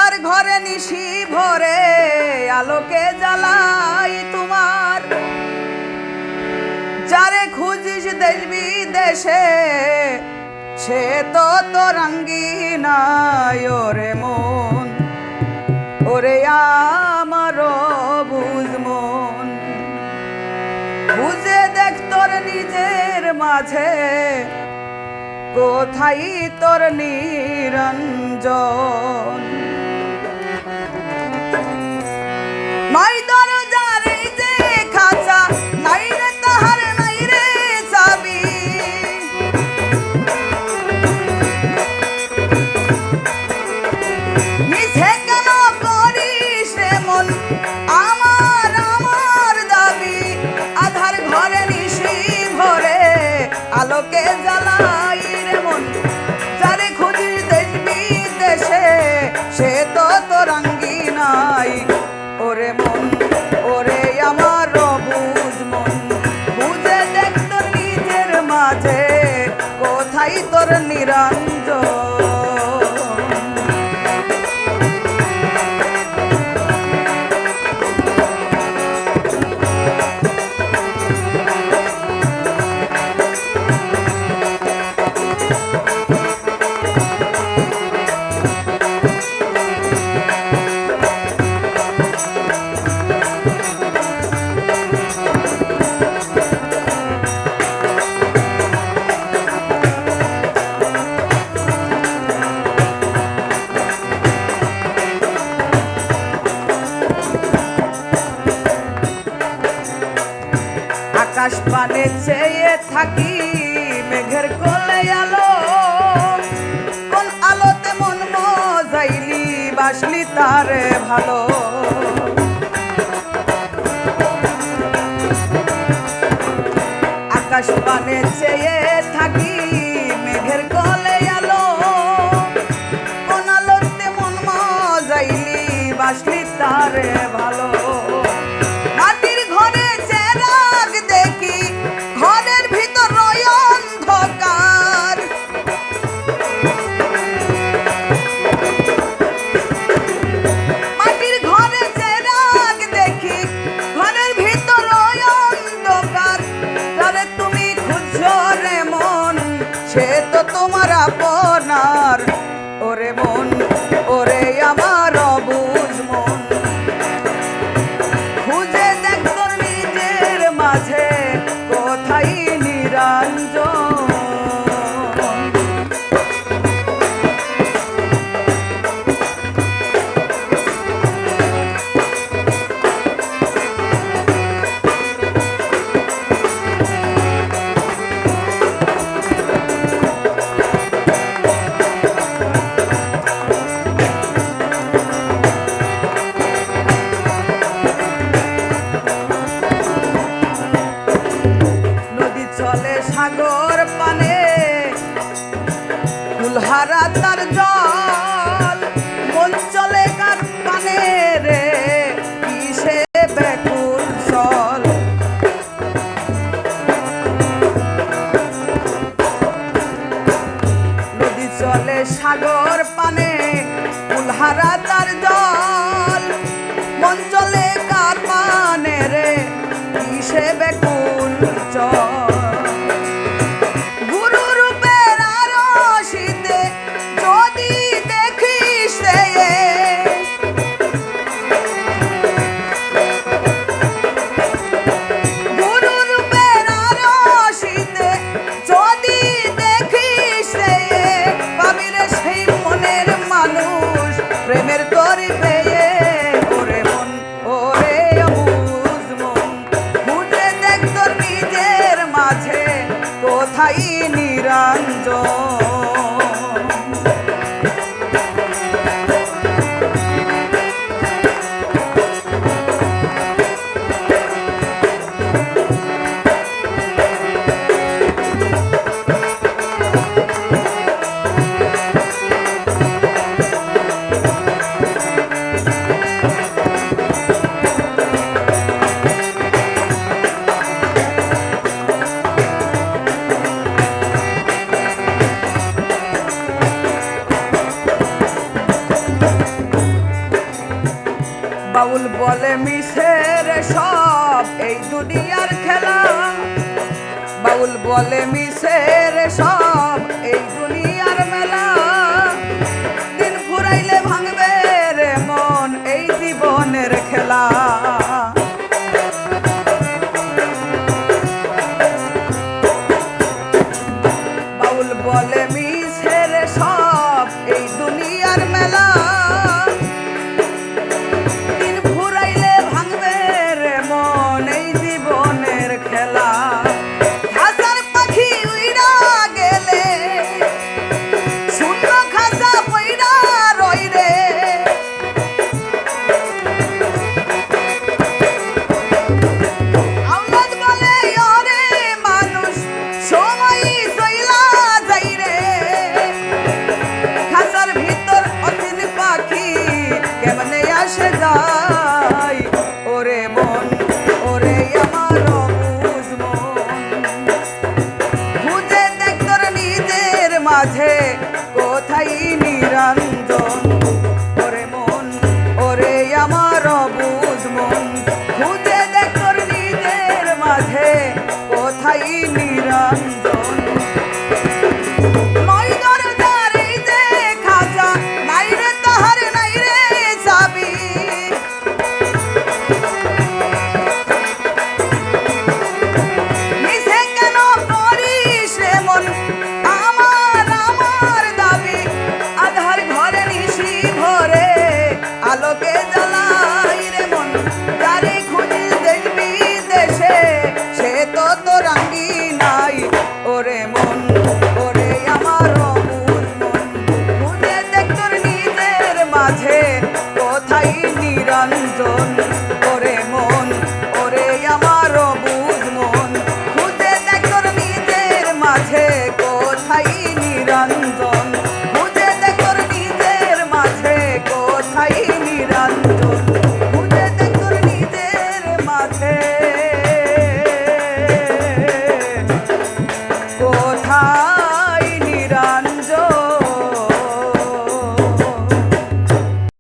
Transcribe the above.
আধার ঘরে নিশি ভরে আলোকে জ্বালাই তোমার। যারে খুঁজিস দেশ বিদেশে সে তো তোর আঙ্গিনায়। ওরে মন, ওরে আমার বুঝ মন, বুঝে দেখ তোর নিজের মাঝে কোথায় তোর নিরঞ্জন। নাই দরজার এই যে খাঁচা, নাই রে তাহার নাই রে চাবি। মিছে কেন করিস রে মন আমার আমার দাবি। আধার ঘরে নিশি ভরে আলোকে জ্বালাই রে মন। যারে খুঁজিস দেশ বিদেশে সে তো তোর আঙ্গিনায়। ওরে মন, ওরে আমার বুঝ মন, বুঝে দেখ তোর নিজের মাঝে কোথায় তোর নিরঞ্জন। আকাশ পানে চেয়ে থাকি মেঘের কোলে আলো। কোন আলোতে মন মজাইলি বাসলি তারে ভালো। আকাশ পানে চেয়ে থাকি মেঘের কোলে আলো। কোন আলোতে মন মজাইলি বাসলি তারে ভালো। সে তো তোমার আপনার। ওরে মন, ওরে আমার বুঝ মন, খুঁজে দেখ তোর নিজের মাঝে কোথায় নিরঞ্জন। সাগর পানে কুলহারা তার জল। মন চলে কার পানে রে কিসে ব্যাকুল চল। নদী চলে সাগর পানে কুলহারা তার জল। মন চলে কার পানে রে কিসে ব্যাকুল চল। প্রেমের তরি পেয়ে ওরে মন, ওরে বুঝ মন, বুঝে দেখ তোর নিজের মাঝে কোথায় নিরঞ্জন। বলে মিশের সব এই দুনিয়ার খেলা, বাউল বলে মিশের সব এই দুনিয়ার মেলা, দিন ফুরাইলে ভাঙবে রে মন এই জীবনের খেলা। বাউল বলে মিশের সব এই দুনিয়ার মেলা, দিন ফুরাইলে ভাঙবে রে মন এই জীবনের খেলা। খাঁচার পাখি উইরা গেলে শূন্য খাঁচা পইরা রই রে, আওলাদ বলে ওরে মানুষ সময় চইলা যাই রে, খাঁচার ভিতর অচিন পাখি কেমনে আসে যায়, ওরে মন ওরে আমার অবুঝ মন, খুঁজে দেখ তোর নিজের মাঝে কোথায় নিরঞ্জন, ওরে মন ওরে আমার অবুঝ মন, খুঁজে দেখ তোর নিজের মাঝে কোথায় নিরঞ্জন। নয় দরজার এই যে খাঁচা, নাই রে তাহার নাই রে চাবি, মিছে কেন করিস রে মন আমার আমার দাবি, আধার ঘরে নিশি ভরে আলোকে জ্বালাই রে মন, যারে খুঁজি দেশ বিদেশে সে তো তোর আঙ্গি নাই, ওরে মন ওরে আমার অবুঝ মন, খুঁজে দেখ তোর নিজের মাঝে কোথায় নিরঞ্জন, ওরে মন ওরে আমার অবুঝ মন, খুঁজে দেখ তোর নিজের মাঝে কোথায় নিরঞ্জন, খুঁজে দেখ তোর নিজের মাঝে কোথায় নিরঞ্জন, খুঁজে দেখ তোর নিজের মাঝে কোথায় নিরঞ্জন।